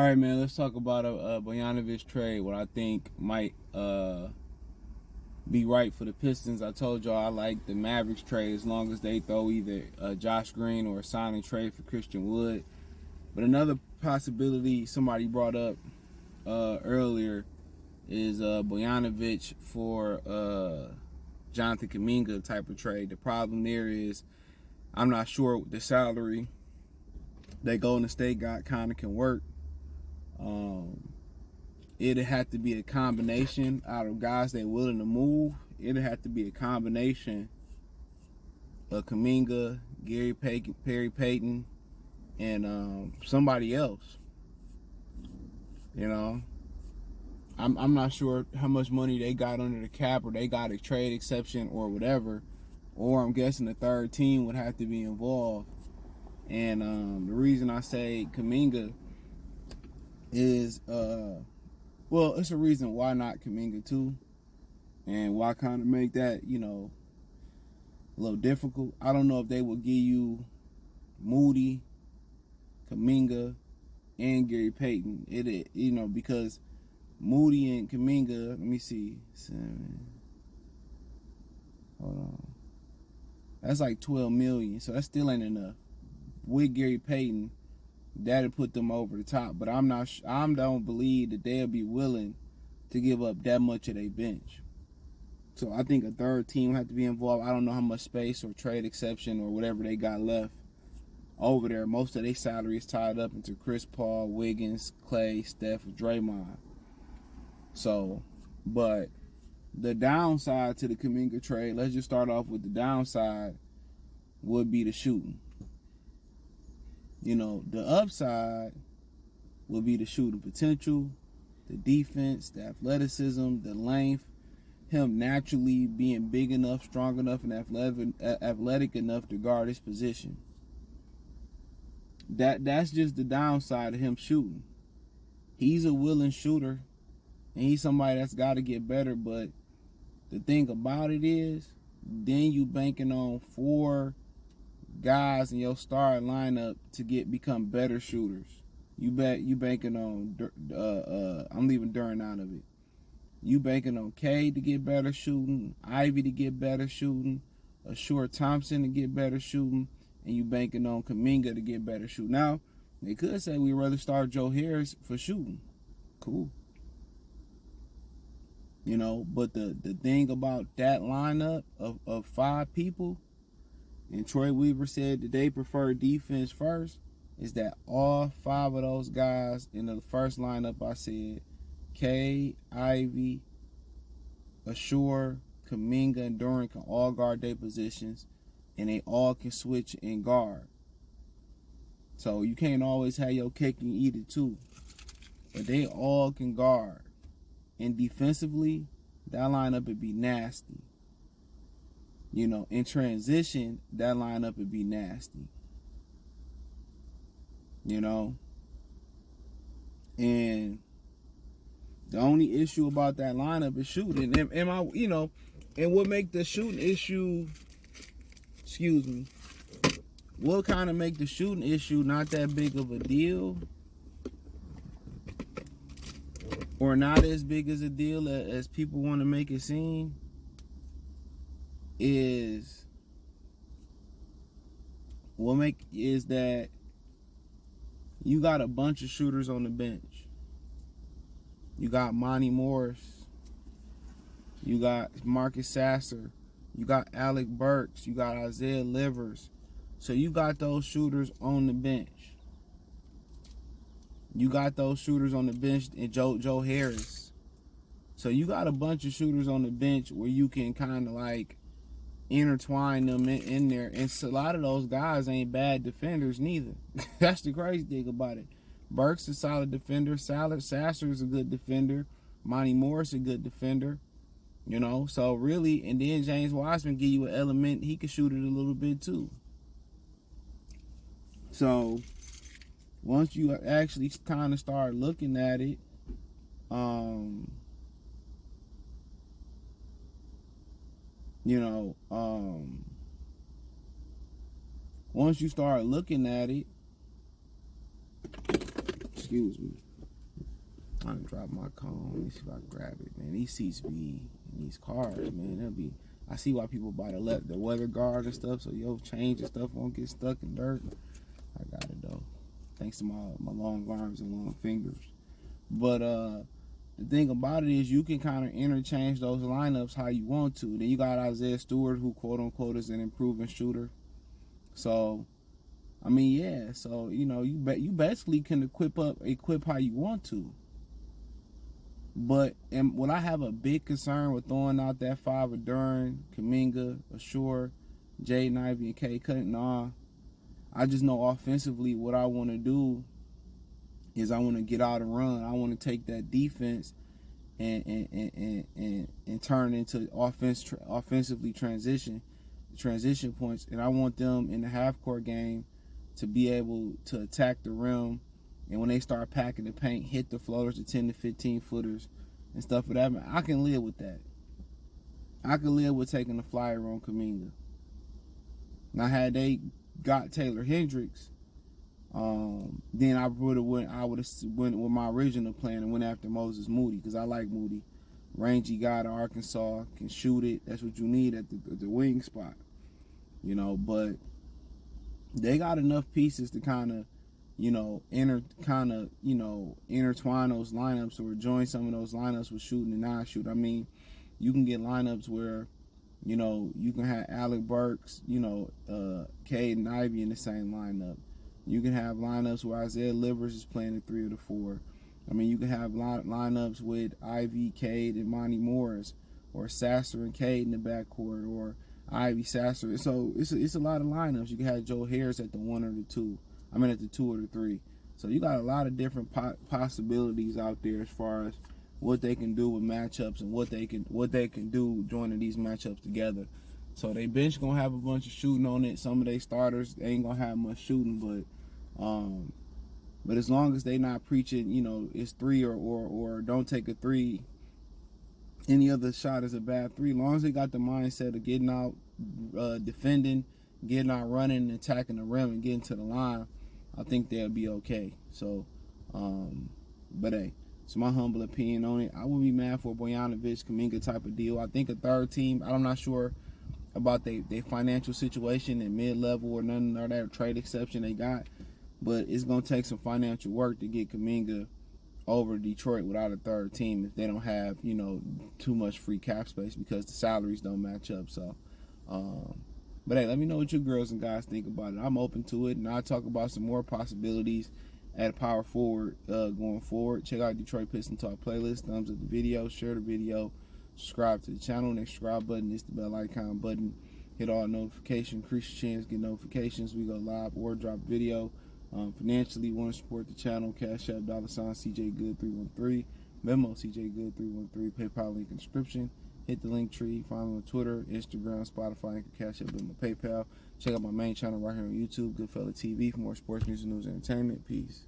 right, man. Let's talk about a Bogdanovic trade. What I think might be right for the Pistons. I told y'all I like the Mavericks trade as long as they throw either Josh Green or a signing trade for Christian Wood. But another possibility somebody brought up earlier is Bogdanovic for Jonathan Kuminga type of trade. The problem there is I'm not sure the salary that Golden State got kind of can work. It'd have to be a combination out of guys that willing to move. It'd have to be a combination of Kuminga, Perry Payton, and somebody else. You know, I'm not sure how much money they got under the cap, or they got a trade exception or whatever. Or I'm guessing the third team would have to be involved. And the reason I say Kuminga is, well, it's a reason why not Kuminga too, and why kind of make that, a little difficult. I don't know if they will give you Moody, Kuminga, and Gary Payton. Because Moody and Kuminga, let me see, 7, hold on, that's like $12 million, so that still ain't enough. With Gary Payton, that'll put them over the top, but I don't believe that they'll be willing to give up that much of their bench. So I think a third team will have to be involved. I don't know how much space or trade exception or whatever they got left over there. Most of their salary is tied up into Chris Paul, Wiggins, Clay, Steph, Draymond. So, but the downside to the Kuminga trade, let's just start off with the downside, would be the shooting. The upside will be the shooting potential, the defense, the athleticism, the length, him naturally being big enough, strong enough, and athletic enough to guard his position. That's just the downside of him shooting. He's a willing shooter, and he's somebody that's got to get better, but the thing about it is, then you banking on 4 guys in your starting lineup to become better shooters. You banking on I'm leaving Durant out of it. You banking on K to get better shooting, Ivy to get better shooting, Ashur Thompson to get better shooting, and you banking on Kuminga to get better shooting. Now, they could say we'd rather start Joe Harris for shooting. Cool. But the thing about that lineup of 5 people, and Troy Weaver said that they prefer defense first, is that all 5 of those guys in the first lineup, I said, K, Ivy, Ashur, Kuminga, and Durant can all guard their positions, and they all can switch and guard. So you can't always have your cake and eat it too. But they all can guard. And defensively, that lineup would be nasty. In transition, that lineup would be nasty. And the only issue about that lineup is shooting. And what make the shooting issue, what kind of make the shooting issue not that big of a deal, or not as big as a deal as people want to make it seem, is that you got a bunch of shooters on the bench. You got Monty Morris, you got Marcus Sasser, you got Alec Burks, you got Isaiah Livers. So you got those shooters on the bench. You got those shooters on the bench, and Joe Harris. So you got a bunch of shooters on the bench where you can kind of like intertwine them in there. And a lot of those guys ain't bad defenders neither. That's the crazy thing about it. Burks is a solid defender. Sasser is a good defender. Monty Morris is a good defender. So really, and then James Wiseman give you an element. He can shoot it a little bit too. So once you actually kind of start looking at it, once you start looking at it, excuse me, trying to drop my cone. Let me see if I can grab it, man. These seats be in these cars, man. I see why people buy the weather guard and stuff, so your change and stuff won't get stuck in dirt. I got it though, thanks to my long arms and long fingers. But the thing about it is you can kind of interchange those lineups how you want to. Then you got Isaiah Stewart, who quote unquote is an improving shooter. So, I mean, yeah. So you basically can equip how you want to. But when I have a big concern with throwing out that 5 of Duran, Kuminga, Ashore, Jaden Ivey, and K Cutting, I just know offensively what I want to do is I want to get out and run. I want to take that defense and turn into offensively transition points, and I want them in the half court game to be able to attack the rim, and when they start packing the paint, hit the floaters to 10 to 15 footers and stuff of that. I can live with that. I can live with taking the flyer on Kuminga. Now, had they got Taylor Hendricks, then I would have went with my original plan and went after Moses Moody, because I like Moody. Rangy guy to Arkansas, can shoot it. That's what you need at the wing spot. But they got enough pieces to kind of, intertwine those lineups or join some of those lineups with shooting and non-shoot. I mean, you can get lineups where, you can have Alec Burks, Caden Ivey in the same lineup. You can have lineups where Isaiah Livers is playing the 3 or the 4. I mean, you can have lineups with Ivy, Cade, and Monty Morris, or Sasser and Cade in the backcourt, or Ivy, Sasser. So it's a lot of lineups. You can have Joe Harris at the 1 or the 2. I mean, at the 2 or the 3. So you got a lot of different possibilities out there as far as what they can do with matchups and what they can do joining these matchups together. So they bench gonna have a bunch of shooting on it. Some of their starters, they ain't gonna have much shooting, but as long as they not preaching, it's 3 or don't take a 3, any other shot is a bad 3. As long as they got the mindset of getting out, defending, getting out running, and attacking the rim and getting to the line, I think they'll be okay. So, but hey, it's my humble opinion on it. I wouldn't be mad for a Bogdanovic, Kuminga type of deal. I think a third team, I'm not sure about their financial situation and mid-level or none of that trade exception they got, but it's going to take some financial work to get Kuminga over Detroit without a third team if they don't have, too much free cap space, because the salaries don't match up. So, but hey, let me know what you girls and guys think about it. I'm open to it, and I'll talk about some more possibilities at power forward going forward. Check out Detroit Pistons Talk playlist. Thumbs up the video, share the video, subscribe to the channel. Next subscribe button is the bell icon button. Hit all notifications, increase your chance, get notifications. We go live or drop video. Financially, want to support the channel, Cash App, $ CJ Good 313, Venmo CJ Good 313, PayPal link in the description. Hit the link tree, follow me on Twitter, Instagram, Spotify, and Cash App, Venmo, PayPal. Check out my main channel right here on YouTube, Goodfella TV, for more sports, music, news, and entertainment. Peace.